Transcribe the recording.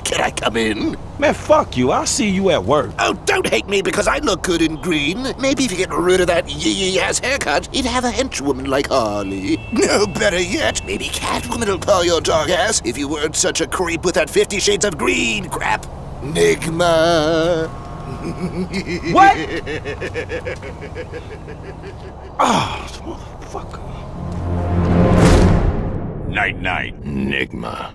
Can I come in? Man, fuck you. I'll see you at work. Oh, don't hate me because I look good in green. Maybe if you get rid of that yee-yee-ass haircut, you'd have a henchwoman like Harley. No, better yet, maybe Catwoman will call your dog ass if you weren't such a creep with that 50 Shades of Green crap. Nigma. What? Ah, motherfucker. Night-night, Nigma.